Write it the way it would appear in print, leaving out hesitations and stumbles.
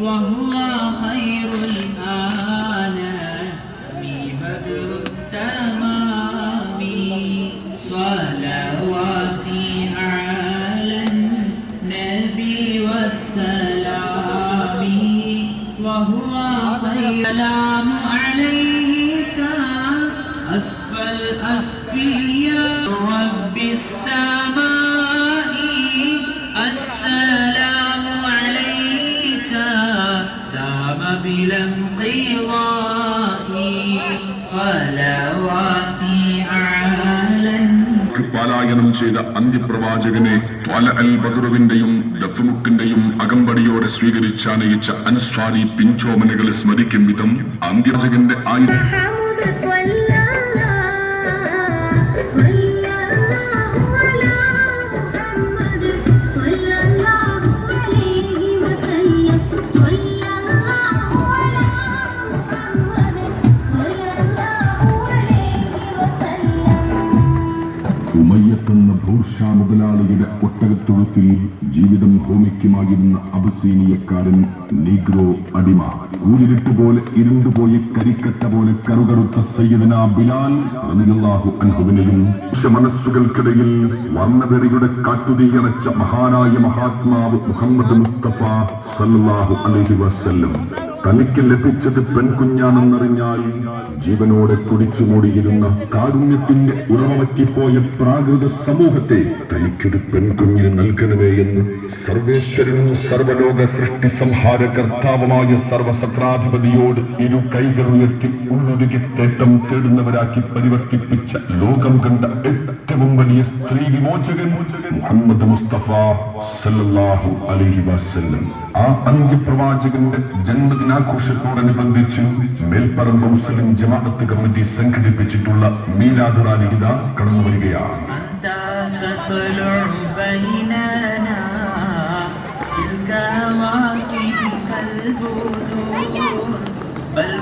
وهو خير الأنام بدر التمام صلواتي على النبي والسلام وهو خير السلام عليك أسفى الأسفياء رب السماء السلام عليك دام بلا انقضاء صلواتي على പാലായനം ചെയ്ത അന്ത്യപ്രവാചകനെ ത്വല അൽ ബദറുവിന്റെയും ദഫ്മുക്കിന്റെയും അകമ്പടിയോടെ സ്വീകരിച്ചാനയിച്ച അൻസ്വാരി പിഞ്ചോമനകളെ സ്മരിക്കും വിധം അന്ത്യപ്രവാചകന്റെ ഉമയ്യത്തെന്ന ഭൂർഷാ മുതലാളിയുടെ ഒട്ടകത്തൊഴുത്തിൽ ജീവിതം ഹോമിക്കുമായിരുന്ന അബസീനിയക്കാരൻ നീഗ്രോ അടിമ കൂരിരുട്ട് പോലെ ഇരുണ്ടുപോയി കരിക്കട്ട പോലെ കറുകറുത്ത സയ്യിദന ബിലാൽ റളിയല്ലാഹു അൻഹുവിനെയും മനസ്സുകൾക്കിടയിൽ വർണ്ണവെറിയുടെ കാട്ടുതീയണച്ച മഹാനായ മഹാത്മാവ് മുഹമ്മദ് മുസ്തഫ സല്ലല്ലാഹു അലൈഹി വസല്ലം തനിക്ക് ലഭിച്ചത് പെൺകുഞ്ഞാണെന്നറിഞ്ഞാൽ ജീവനോടെ കുടിച്ചു മൂടിയിരുന്ന കാരുണ്യത്തിന്റെ ഉറവറ്റിപ്പോയ പ്രാകൃത സമൂഹത്തെ തനിക്കൊരു പെൺകുഞ്ഞിന് നൽകണമേ എന്ന് സർവേശ്വരനും സർവലോക സൃഷ്ടി സംഹാരകർത്താവുമായ സർവസത്രാധിപതിയോട് ഇരു കൈകൾ ഉയർത്തി ഉള്ളൊരുക്കി തേട്ടം തേടുന്നവരാക്കി പരിവർത്തിപ്പിച്ച ലോകം കണ്ട ഏറ്റവും വലിയ സ്ത്രീ വിമോചകൻ മുഹമ്മദ് മുസ്തഫ സല്ലല്ലാഹു അലൈഹി വസല്ലം ആ അന്ത്യപ്രവാചകന്റെ ജന്മദിനാഘോഷത്തോടനുബന്ധിച്ച് മേൽപ്പറമ്പ് മുസ്ലിം ജമാഅത്ത് കമ്മിറ്റി സംഘടിപ്പിച്ചിട്ടുള്ള മീലാദ് റാലി ഇതാ കടന്നു വരികയാണ്. بل